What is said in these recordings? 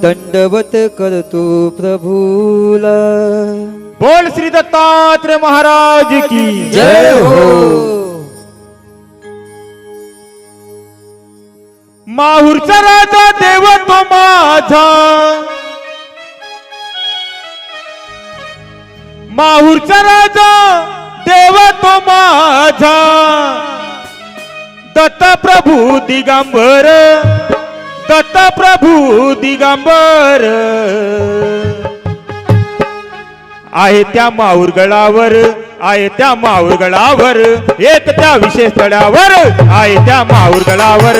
दंडवत करतो प्रभूला। बोल श्री दत्तात्रेय महाराज की जय हो। माहूरचा राजा देव तो माझा, माहूरचा राजा देव तो माझा, दत्त प्रभू दिगंबर, दत्त प्रभू दिगंबर आहे त्या माहूर गडावर, आहे त्या माहूर गडावर, एक त्या विशेष स्थळावर, आहे त्या माहूर गडावर,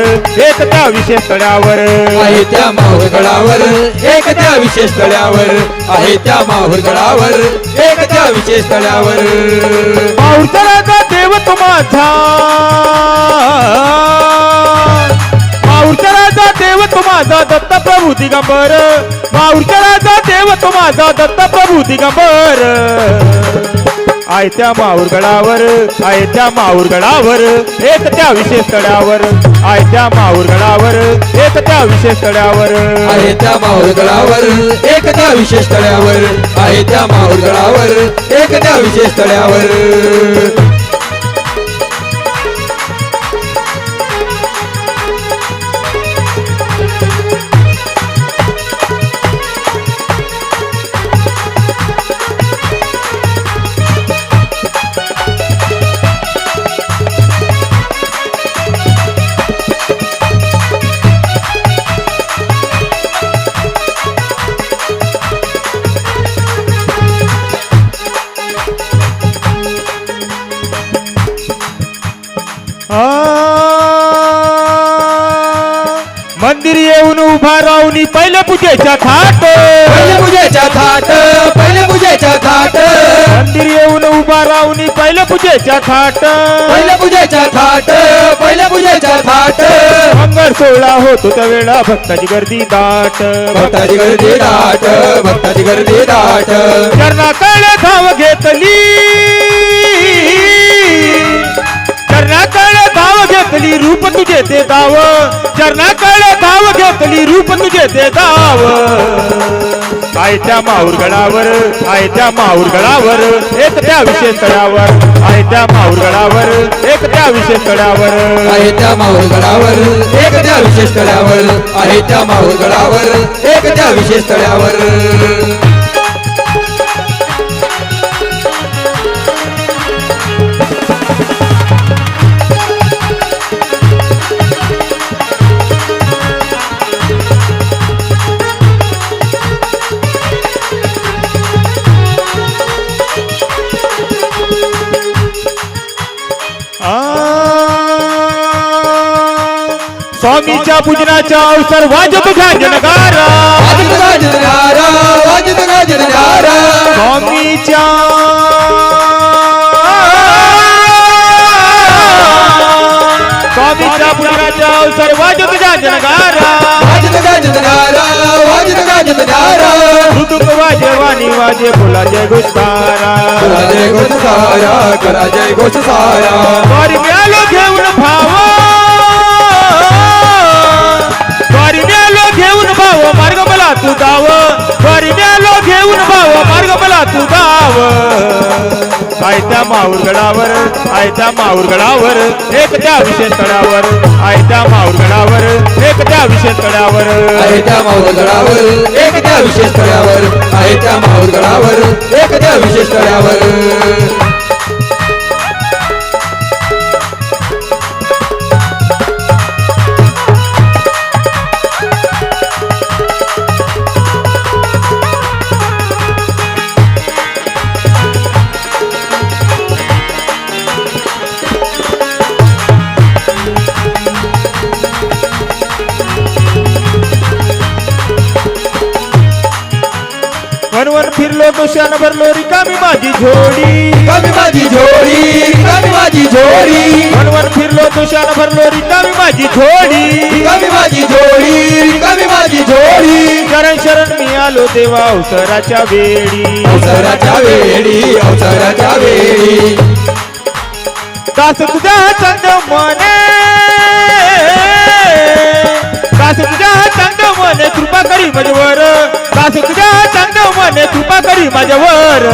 एक त्या विशेष स्थळावर, आहे त्या माहूर गडावर, एक त्या विशेष स्थळावर, आहे त्या माहूर गडावर, एक त्या विशेष स्थळावर। माहूरचा राजा देव तो माझा, माहूरचा राजा देव तो माझा, दत्त प्रभू दिगंबर, माहूरचा राजा देव तो माझा, दत्त प्रभू दिगंबर आहे त्या माहूर गडावर, आहे त्या माहूर गडावर, एक त्या विशेष स्थळावर, आहे त्या माहूर गडावर, एक त्या विशेष स्थळावर, आहे त्या माहूर गडावर, एक त्या विशेष स्थळावर, आहे त्या माहूर गडावर, एक त्या विशेष स्थळावर। मंदिर येऊन उभा राहून पहिले पूजेच्या थाट, पहिले पूजेच्या थाट, पहिले पूजेच्या थाट, मंदिर येऊन उभा राहून पहिले पूजेच्या थाट, पहिले पूजेच्या थाट, पहिले पूजेच्या थाट। मंगळ सोहळा होतो त्या वेळा भक्ताची गर्दी दाट, भक्ताची गर्दी दाट, भक्ताची गर्दी दाट, चरणाकडे धाव घेतली, चरणाकडे धाव घेतली, रूप तुझे ते दाव, चरणाकडे धाव घेतली, रूप तुझे ते दाव, आहे त्या माहूर गडावर, आहे त्या माहूर गडावर, एक त्या विशेष स्थळावर, आहे त्या माहूर गडावर, एक त्या विशेष स्थळावर, आहे त्या माहूर गडावर, एक त्या विशेष स्थळावर, आहे त्या माहूर गडावर, एक त्या विशेष स्थळावर। स्वामीच्या पूजनाचा अवसर वाजत गाजनगारा, वाजत गाजनगारा, वाजत गाजनगारा, स्वामीच्या स्वामीच्या पूजनाचा अवसर वाजत गाजनगारा, वाजत गाजनगारा, वाजत गाजनगारा, मृदुंग वाजे वाणी वाजे बोला जय घोषकारा, करा जय घोष सारा, करा जय घोष सारा। वारी म्यालो घेऊन भाव, वारी म्यालो घेऊन भाव, मार्ग मला तू दाव, वारी म्यालो घेऊन भाव, मार्ग मला तू दाव, आहे त्या माहूर गडावर, आहे त्या माहूर गडावर, एक त्या विशेष स्थळावर, आहे त्या माहूर गडावर, एक त्या विशेष स्थळावर, आहे त्या माहूर गडावर, एक त्या विशेष स्थळावर, आहे त्या माहूर गडावर, एक त्या विशेष स्थळावर। वनवन फिरलो तो शान भरलो रिकामी माझी झोडी, रिकामी माझी झोडी, रिकामी माझी झोडी, वनवन फिरलो तो शान भरलो रिकामी माझी झोडी, रिकामी माझी झोडी, रिकामी माझी झोडी। शरण शरण मी आलो देवा अवसराच्या वेळी, अवसराच्या वेळी, अवसराच्या वेळी, दास तुझ्या चंद मने, दास तुझ्या चांगलं मने कृपा करी माझ्यावर दास तुझ्या चांगलं मने कृपा करी माझ्यावर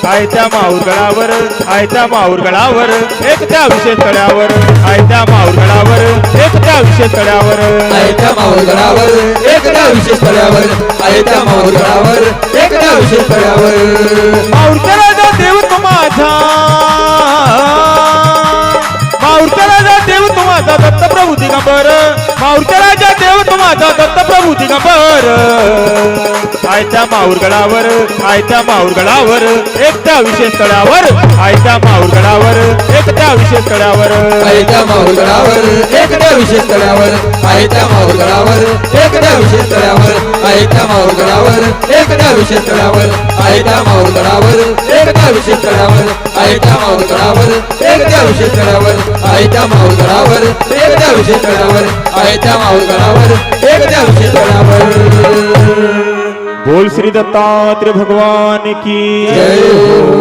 आयत्या माऊरगडावर आयत्या माऊरगडावर एक त्या विशेष तळ्यावर आयत्या माऊरगडावर एक त्या विशेष तळ्यावर आयत्या माऊरगडावर एकदा विशेष तळ्यावर आयत्या माऊरगडावर एकदा विशेष तळ्यावर माऊरचा राजा देव तो माझा माऊरचा राजा देव तो माझा दत्तप्रभू दिगंबर माऊरचा राजा देव तो माझा दत्तप्रभू दिगंबर आयत्या माऊरगडावर आयत्या माऊरगडावर एक त्या विशेष तळ्यावर आयत्या माऊरगडावर एक त्या विशेष तळ्यावर आयत्या माऊरगडावर एकदा विशेष तळ्यावर आयत्या माऊरगडावर एकदा विशेष तळ्यावर आयत्या माऊरगडावर एकदा विशेष तळ्यावर आयत्या माऊरगडावर एकदा विशेष तळ्यावर आयत्या माऊरगडावर एकदा विशेष तळ्यावर आयत्या माऊरगडावर एकदा विशेष तळ्यावर आयत्या माऊरगडावर एकदा विशेष तळ्यावर बोल श्री दत्तात्रेय भगवान की जय हो.